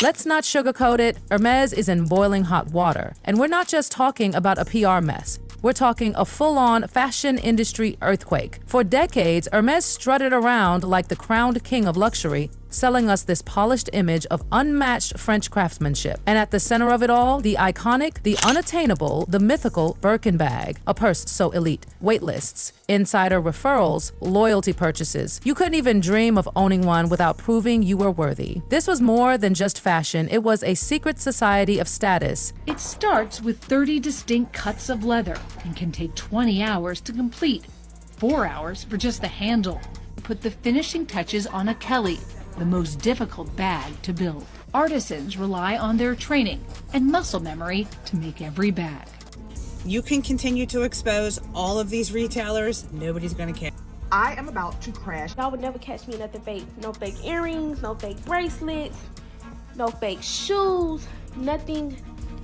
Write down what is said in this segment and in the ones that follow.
Let's not sugarcoat it, Hermes is in boiling hot water. And we're not just talking about a PR mess. We're talking a full-on fashion industry earthquake. For decades, Hermes strutted around like the crowned king of luxury, selling us this polished image of unmatched French craftsmanship. And at the center of it all, the iconic, the unattainable, the mythical Birkin bag, a purse so elite. Waitlists, insider referrals, loyalty purchases. You couldn't even dream of owning one without proving you were worthy. This was more than just fashion, it was a secret society of status. It starts with 30 distinct cuts of leather and can take 20 hours to complete, 4 hours for just the handle. Put the finishing touches on a Kelly, the most difficult bag to build. Artisans rely on their training and muscle memory to make every bag. You can continue to expose all of these retailers. Nobody's going to care. I am about to crash. Y'all would never catch me in nothing fake. No fake earrings, no fake bracelets, no fake shoes, nothing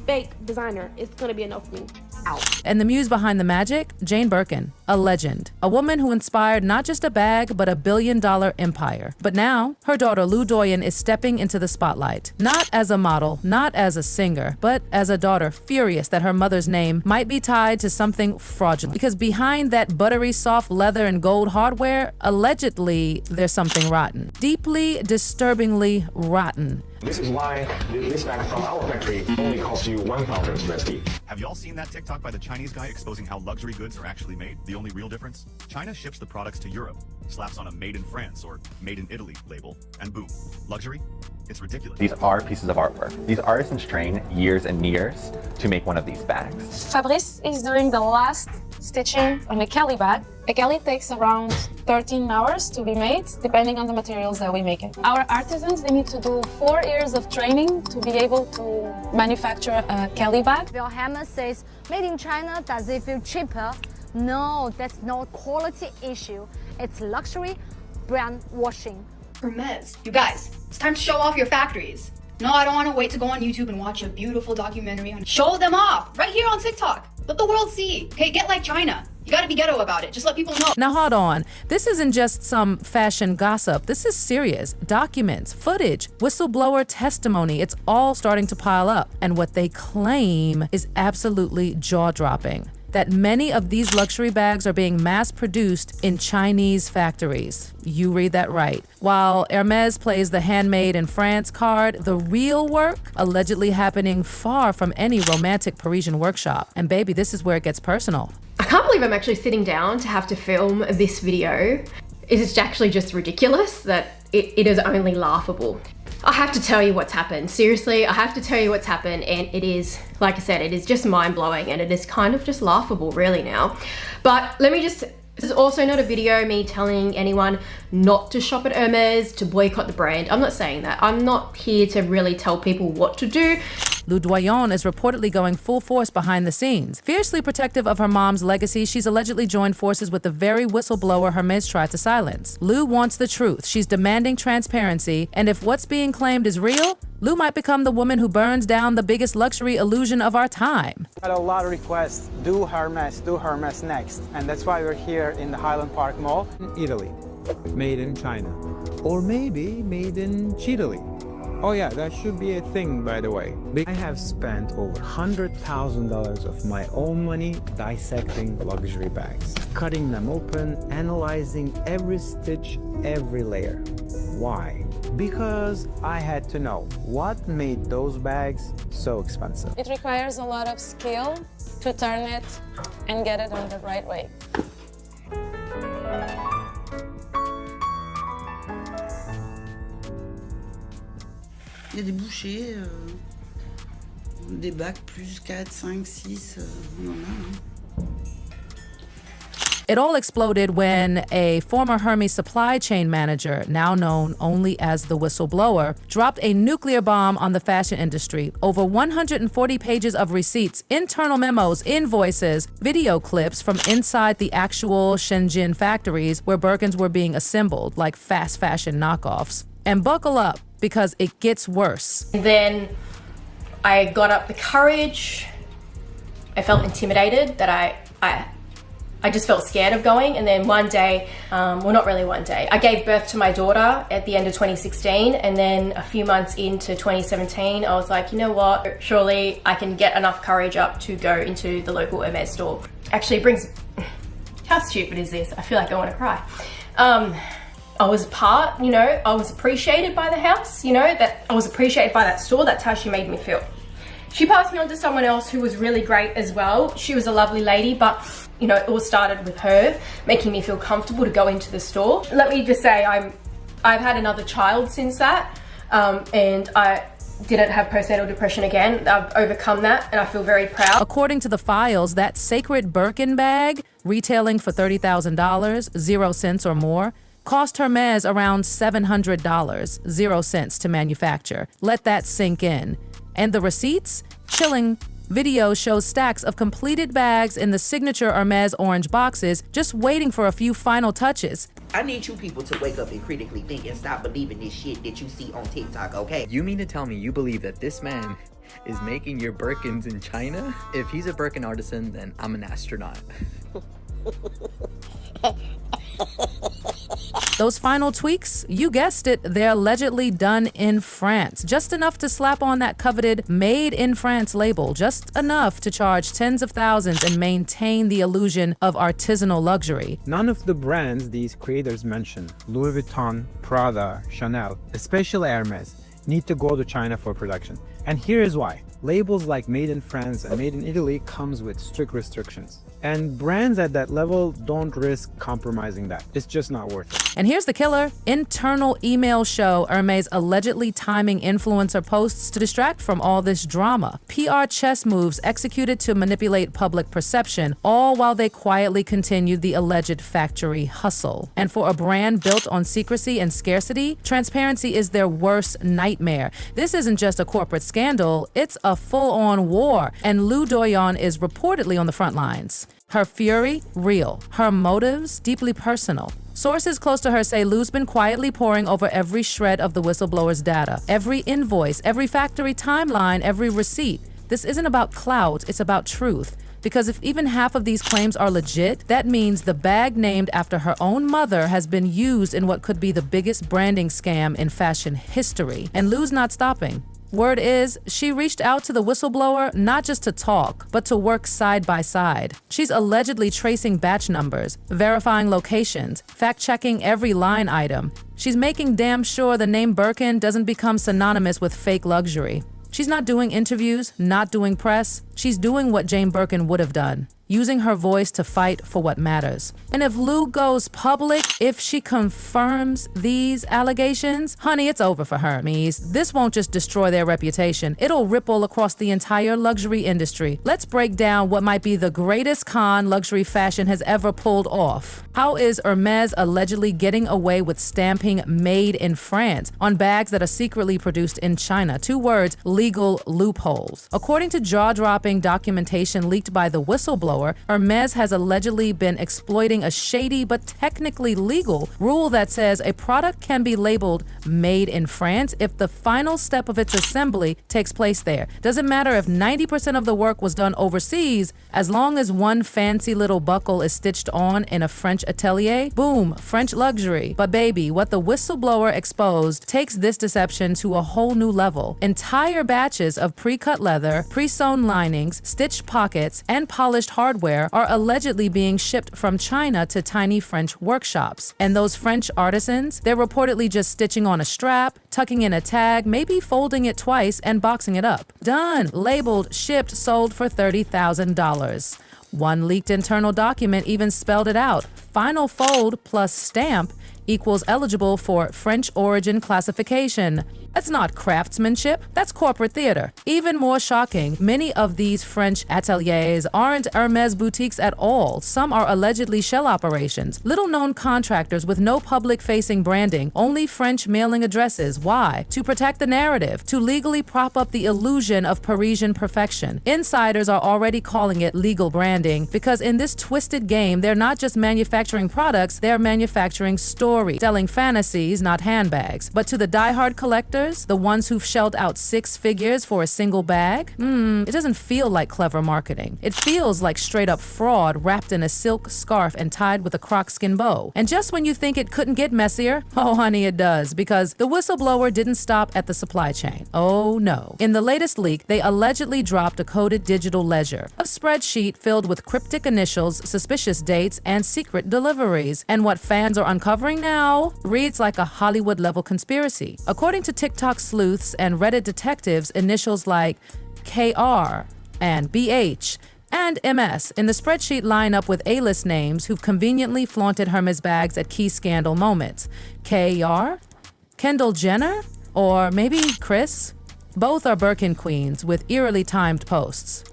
fake designer. It's going to be a no for me. Out. And the muse behind the magic? Jane Birkin, a legend. A woman who inspired not just a bag, but a billion-dollar empire. But now, her daughter Lou Doyon is stepping into the spotlight. Not as a model, not as a singer, but as a daughter furious that her mother's name might be tied to something fraudulent. Because behind that buttery soft leather and gold hardware, allegedly, there's something rotten. Deeply, disturbingly rotten. This is why this bag from our factory only costs you 1,000 USD. Have y'all seen that TikTok by the Chinese guy exposing how luxury goods are actually made? The only real difference? China ships the products to Europe, slaps on a made in France or made in Italy label, and boom, luxury? It's ridiculous. These are pieces of artwork. These artisans train years and years to make one of these bags. Fabrice is doing the last stitching on a Kelly bag. A Kelly takes around 13 hours to be made, depending on the materials that we make it. Our artisans, they need to do 4 years of training to be able to manufacture a Kelly bag. Hermes says, made in China, does it feel cheaper? No, that's not a quality issue. It's luxury brand washing. Hermes, you guys, it's time to show off your factories. No, I don't want to wait to go on YouTube and watch a beautiful documentary on show them off right here on TikTok. Let the world see. Okay, get like China. You gotta be ghetto about it. Just let people know. Now hold on. This isn't just some fashion gossip. This is serious. Documents, footage, whistleblower testimony. It's all starting to pile up. And what they claim is absolutely jaw-dropping. That many of these luxury bags are being mass-produced in Chinese factories. You read that right. While Hermes plays the handmade in France card, the real work allegedly happening far from any romantic Parisian workshop. And baby, this is where it gets personal. I can't believe I'm actually sitting down to have to film this video. It is actually just ridiculous that it is only laughable. I have to tell you what's happened. Seriously, I have to tell you what's happened, and it is, like I said, it is just mind-blowing, and it is kind of just laughable really now. But let me just, this is also not a video me telling anyone not to shop at Hermes, to boycott the brand. I'm not saying that. I'm not here to really tell people what to do. Lou Doyon is reportedly going full force behind the scenes. Fiercely protective of her mom's legacy, she's allegedly joined forces with the very whistleblower Hermes tried to silence. Lou wants the truth. She's demanding transparency, and if what's being claimed is real, Lou might become the woman who burns down the biggest luxury illusion of our time. I had a lot of requests, do Hermes next. And that's why we're here in the Highland Park Mall. In Italy, made in China, or maybe made in Chile. Oh yeah, that should be a thing, by the way. I have spent over $100,000 of my own money dissecting luxury bags, cutting them open, analyzing every stitch, every layer. Why? Because I had to know what made those bags so expensive. It requires a lot of skill to turn it and get it on the right way. Il y a des bouchées, des bacs plus 4, 5, 6, on en a. It all exploded when a former Hermes supply chain manager, now known only as the Whistleblower, dropped a nuclear bomb on the fashion industry. Over 140 pages of receipts, internal memos, invoices, video clips from inside the actual Shenzhen factories where Birkins were being assembled like fast fashion knockoffs. And buckle up, because it gets worse. And then I got up the courage. I felt intimidated that I I just felt scared of going. And then one day, well, not really one day, I gave birth to my daughter at the end of 2016. And then a few months into 2017, I was like, you know what? Surely I can get enough courage up to go into the local Hermes store. Actually, it brings, how stupid is this? I feel like I want to cry. I was part, you know, I was appreciated by the house, you know, that I was appreciated by that store. That's how she made me feel. She passed me on to someone else who was really great as well. She was a lovely lady, but you know, it all started with her making me feel comfortable to go into the store. Let me just say, I've had another child since that, and I didn't have postnatal depression again. I've overcome that, and I feel very proud. According to the files, that sacred Birkin bag, retailing for $30,000, 0 cents or more, cost Hermes around $700, 0 cents to manufacture. Let that sink in. And the receipts? Chilling. Video shows stacks of completed bags in the signature Hermes orange boxes, just waiting for a few final touches. I need you people to wake up and critically think and stop believing this shit that you see on TikTok, okay? You mean to tell me you believe that this man is making your Birkins in China? If he's a Birkin artisan, then I'm an astronaut. Those final tweaks, you guessed it, they're allegedly done in France. Just enough to slap on that coveted Made in France label, just enough to charge tens of thousands and maintain the illusion of artisanal luxury. None of the brands these creators mention, Louis Vuitton, Prada, Chanel, especially Hermes, need to go to China for production. And here is why. Labels like Made in France and Made in Italy comes with strict restrictions. And brands at that level don't risk compromising that. It's just not worth it. And here's the killer. Internal emails show Hermes allegedly timing influencer posts to distract from all this drama. PR chess moves executed to manipulate public perception, all while they quietly continued the alleged factory hustle. And for a brand built on secrecy and scarcity, transparency is their worst nightmare. This isn't just a corporate scandal, it's a full-on war. And Doyon is reportedly on the front lines. Her fury, real. Her motives, deeply personal. Sources close to her say Lou's been quietly poring over every shred of the whistleblower's data, every invoice, every factory timeline, every receipt. This isn't about clout, it's about truth. Because if even half of these claims are legit, that means the bag named after her own mother has been used in what could be the biggest branding scam in fashion history. And Lou's not stopping. Word is, she reached out to the whistleblower not just to talk, but to work side by side. She's allegedly tracing batch numbers, verifying locations, fact-checking every line item. She's making damn sure the name Birkin doesn't become synonymous with fake luxury. She's not doing interviews, not doing press. She's doing what Jane Birkin would have done, using her voice to fight for what matters. And if Lou goes public, if she confirms these allegations, honey, it's over for Hermes. This won't just destroy their reputation, it'll ripple across the entire luxury industry. Let's break down what might be the greatest con luxury fashion has ever pulled off. How is Hermes allegedly getting away with stamping Made in France on bags that are secretly produced in China? 2 words, legal loopholes. According to jaw-dropping documentation leaked by the whistleblower, Hermes has allegedly been exploiting a shady but technically legal rule that says a product can be labeled Made in France if the final step of its assembly takes place there. Doesn't matter if 90% of the work was done overseas, as long as one fancy little buckle is stitched on in a French atelier, boom, French luxury. But baby, what the whistleblower exposed takes this deception to a whole new level. Entire batches of pre-cut leather, pre-sewn linings, stitched pockets, and polished hardware are allegedly being shipped from China to tiny French workshops. And those French artisans, they're reportedly just stitching on a strap, tucking in a tag, maybe folding it twice and boxing it up. Done, labeled, shipped, sold for $30,000. One leaked internal document even spelled it out. Final fold plus stamp equals eligible for French origin classification. That's not craftsmanship, that's corporate theater. Even more shocking, many of these French ateliers aren't Hermes boutiques at all. Some are allegedly shell operations, little-known contractors with no public-facing branding, only French mailing addresses. Why? To protect the narrative, to legally prop up the illusion of Parisian perfection. Insiders are already calling it legal branding because in this twisted game, they're not just manufacturing manufacturing products, they're manufacturing stories, selling fantasies, not handbags. But to the diehard collectors, the ones who've shelled out 6 figures for a single bag, it doesn't feel like clever marketing. It feels like straight up fraud wrapped in a silk scarf and tied with a croc-skin bow. And just when you think it couldn't get messier, oh honey, it does, because the whistleblower didn't stop at the supply chain. Oh no. In the latest leak, they allegedly dropped a coded digital ledger, a spreadsheet filled with cryptic initials, suspicious dates, and secret deliveries. And what fans are uncovering now reads like a Hollywood-level conspiracy. According to TikTok sleuths and Reddit detectives, initials like KR and BH and MS in the spreadsheet line up with A-list names who've conveniently flaunted Hermes bags at key scandal moments. KR? Kendall Jenner? Or maybe Chris? Both are Birkin queens with eerily timed posts.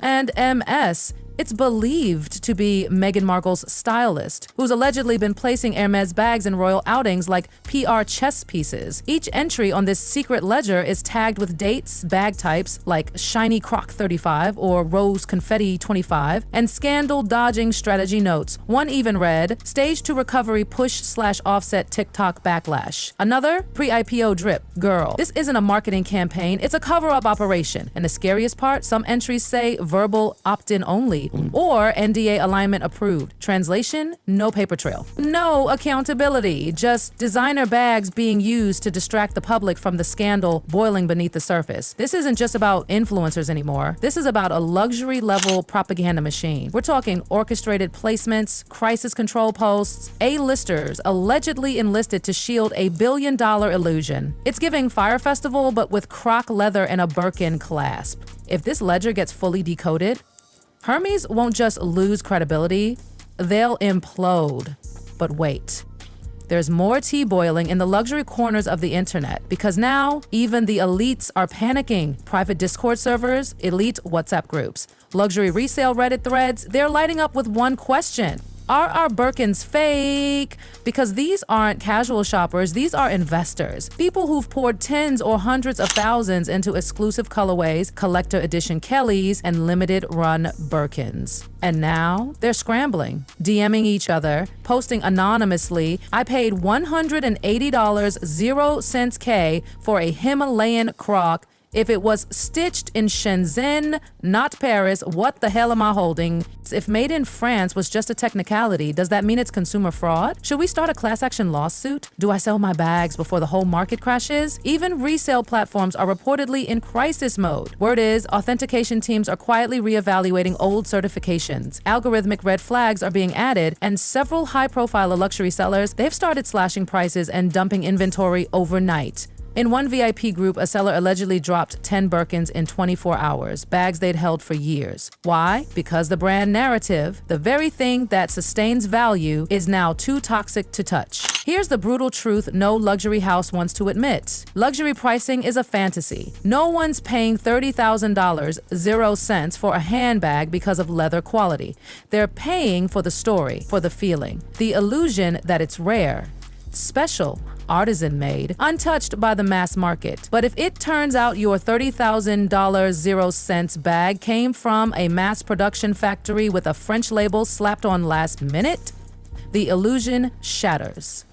And MS, it's believed to be Meghan Markle's stylist, who's allegedly been placing Hermes bags in royal outings like PR chess pieces. Each entry on this secret ledger is tagged with dates, bag types like Shiny Croc 35 or Rose Confetti 25, and scandal-dodging strategy notes. One even read, stage to recovery push/offset TikTok backlash. Another, pre-IPO drip. Girl, this isn't a marketing campaign, it's a cover-up operation. And the scariest part, some entries say verbal opt-in only, or NDA alignment approved. Translation, no paper trail. No accountability, just designer bags being used to distract the public from the scandal boiling beneath the surface. This isn't just about influencers anymore. This is about a luxury-level propaganda machine. We're talking orchestrated placements, crisis control posts, A-listers allegedly enlisted to shield a billion-dollar illusion. It's giving Fire Festival, but with croc leather and a Birkin clasp. If this ledger gets fully decoded, Hermes won't just lose credibility, they'll implode. But wait, there's more tea boiling in the luxury corners of the internet, because now even the elites are panicking. Private Discord servers, elite WhatsApp groups, luxury resale Reddit threads, they're lighting up with one question. Are our Birkins fake? Because these aren't casual shoppers, these are investors. People who've poured tens or hundreds of thousands into exclusive colorways, collector edition Kellys, and limited run Birkins. And now they're scrambling, DMing each other, posting anonymously, I paid $180 0 cents K for a Himalayan croc. If it was stitched in Shenzhen, not Paris, what the hell am I holding? If made in France was just a technicality, does that mean it's consumer fraud? Should we start a class action lawsuit? Do I sell my bags before the whole market crashes? Even resale platforms are reportedly in crisis mode. Word is, authentication teams are quietly reevaluating old certifications. Algorithmic red flags are being added, and several high-profile luxury sellers, they've started slashing prices and dumping inventory overnight. In one VIP group, a seller allegedly dropped 10 Birkins in 24 hours, bags they'd held for years. Why? Because the brand narrative, the very thing that sustains value, is now too toxic to touch. Here's the brutal truth no luxury house wants to admit. Luxury pricing is a fantasy. No one's paying $30,000 0 cents for a handbag because of leather quality. They're paying for the story, for the feeling, the illusion that it's rare, special, artisan-made, untouched by the mass market. But if it turns out your $30,000 0 cents bag came from a mass production factory with a French label slapped on last minute, the illusion shatters.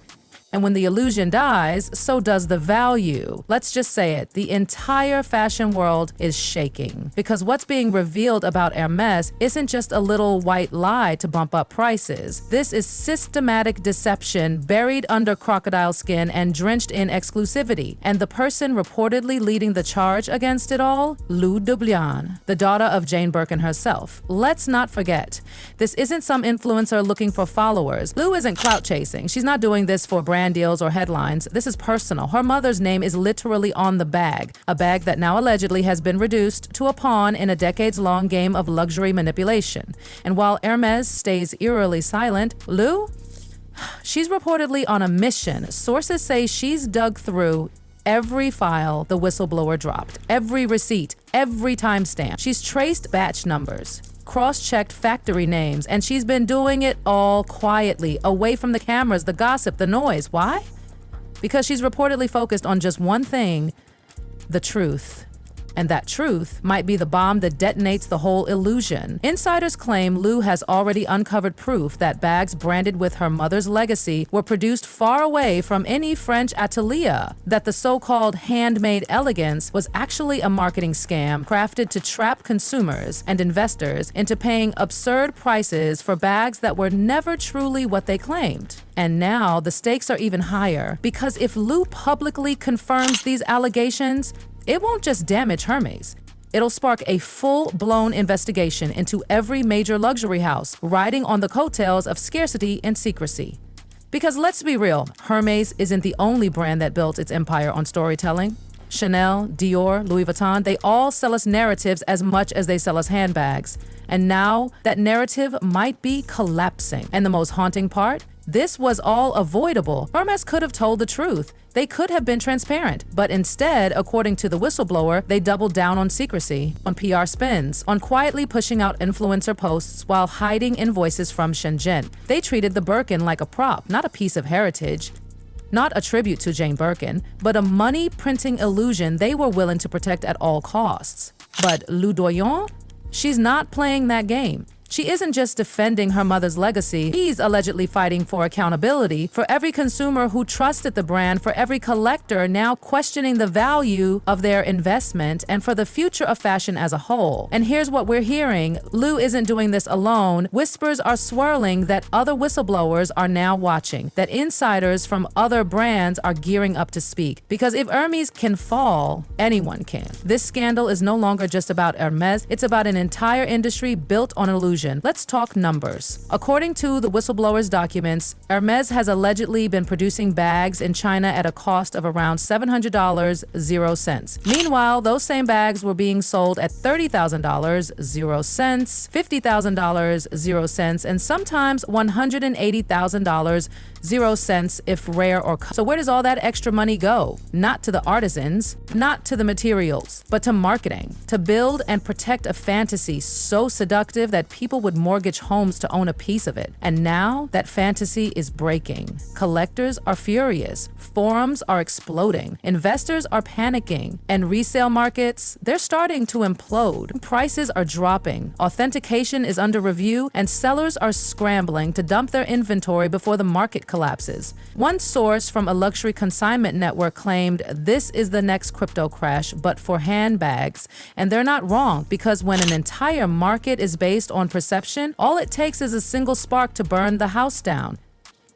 And when the illusion dies, so does the value. Let's just say it, the entire fashion world is shaking. Because what's being revealed about Hermes isn't just a little white lie to bump up prices. This is systematic deception buried under crocodile skin and drenched in exclusivity. And the person reportedly leading the charge against it all? Lou Doyon, the daughter of Jane Birkin herself. Let's not forget, this isn't some influencer looking for followers. Lou isn't clout chasing. She's not doing this for brand deals or headlines. This is personal. Her mother's name is literally on the bag, a bag that now allegedly has been reduced to a pawn in a decades-long game of luxury manipulation. And while Hermes stays eerily silent, Lou? She's reportedly on a mission. Sources say she's dug through every file the whistleblower dropped, every receipt, every timestamp. She's traced batch numbers, cross-checked factory names, and she's been doing it all quietly, away from the cameras, the gossip, the noise. Why? Because she's reportedly focused on just one thing, the truth. And that truth might be the bomb that detonates the whole illusion. Insiders claim Lu has already uncovered proof that bags branded with her mother's legacy were produced far away from any French atelier, that the so-called handmade elegance was actually a marketing scam crafted to trap consumers and investors into paying absurd prices for bags that were never truly what they claimed. And now the stakes are even higher, because if Lu publicly confirms these allegations, it won't just damage Hermes. It'll spark a full-blown investigation into every major luxury house, riding on the coattails of scarcity and secrecy. Because let's be real, Hermes isn't the only brand that built its empire on storytelling. Chanel, Dior, Louis Vuitton, they all sell us narratives as much as they sell us handbags. And now that narrative might be collapsing. And the most haunting part? This was all avoidable. Hermes could have told the truth. They could have been transparent, but instead, according to the whistleblower, they doubled down on secrecy, on PR spins, on quietly pushing out influencer posts while hiding invoices from Shenzhen. They treated the Birkin like a prop, not a piece of heritage. Not a tribute to Jane Birkin, but a money-printing illusion they were willing to protect at all costs. But Lu Doyon? She's not playing that game. She isn't just defending her mother's legacy, she's allegedly fighting for accountability for every consumer who trusted the brand, for every collector now questioning the value of their investment, and for the future of fashion as a whole. And here's what we're hearing. Lu isn't doing this alone. Whispers are swirling that other whistleblowers are now watching, that insiders from other brands are gearing up to speak. Because if Hermes can fall, anyone can. This scandal is no longer just about Hermes, it's about an entire industry built on illusion. Let's talk numbers. According to the whistleblower's documents, Hermes has allegedly been producing bags in China at a cost of around $700, 0 cents. Meanwhile, those same bags were being sold at $30,000, 0 cents, $50,000, 0 cents, and sometimes $180,000, 0 cents if rare or so where does all that extra money go? Not to the artisans, not to the materials, but to marketing, to build and protect a fantasy so seductive that people would mortgage homes to own a piece of it. And now that fantasy is breaking. Collectors are furious, forums are exploding, investors are panicking, and resale markets, they're starting to implode. Prices are dropping, authentication is under review, and sellers are scrambling to dump their inventory before the market collapses. One source from a luxury consignment network claimed this is the next crypto crash, but for handbags. And they're not wrong, because when an entire market is based on perception, all it takes is a single spark to burn the house down.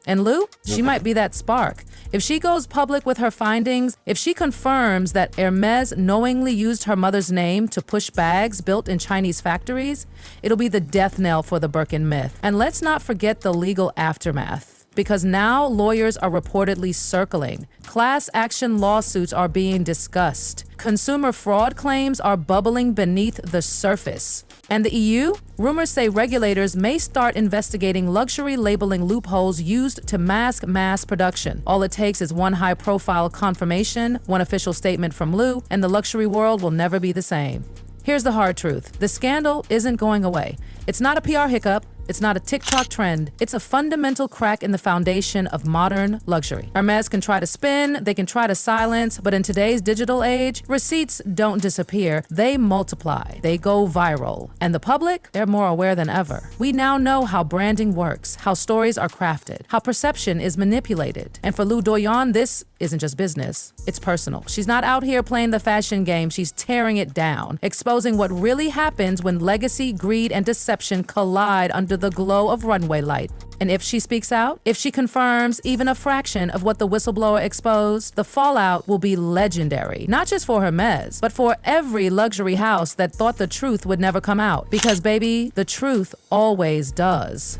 And Lu, she might be that spark. If she goes public with her findings, if she confirms that Hermes knowingly used her mother's name to push bags built in Chinese factories, it'll be the death knell for the Birkin myth. And let's not forget the legal aftermath. Because now lawyers are reportedly circling. Class action lawsuits are being discussed. Consumer fraud claims are bubbling beneath the surface. And the EU? Rumors say regulators may start investigating luxury labeling loopholes used to mask mass production. All it takes is one high-profile confirmation, one official statement from Lu, and the luxury world will never be the same. Here's the hard truth. The scandal isn't going away. It's not a PR hiccup. It's not a TikTok trend. It's a fundamental crack in the foundation of modern luxury. Hermes can try to spin, they can try to silence, but in today's digital age, receipts don't disappear. They multiply. They go viral. And the public, they're more aware than ever. We now know how branding works, how stories are crafted, how perception is manipulated. And for Lu Doyon, this isn't just business. It's personal. She's not out here playing the fashion game. She's tearing it down, exposing what really happens when legacy, greed, and deception collide under the glow of runway light. And if she speaks out, if she confirms even a fraction of what the whistleblower exposed, the fallout will be legendary. Not just for Hermes, but for every luxury house that thought the truth would never come out. Because baby, the truth always does.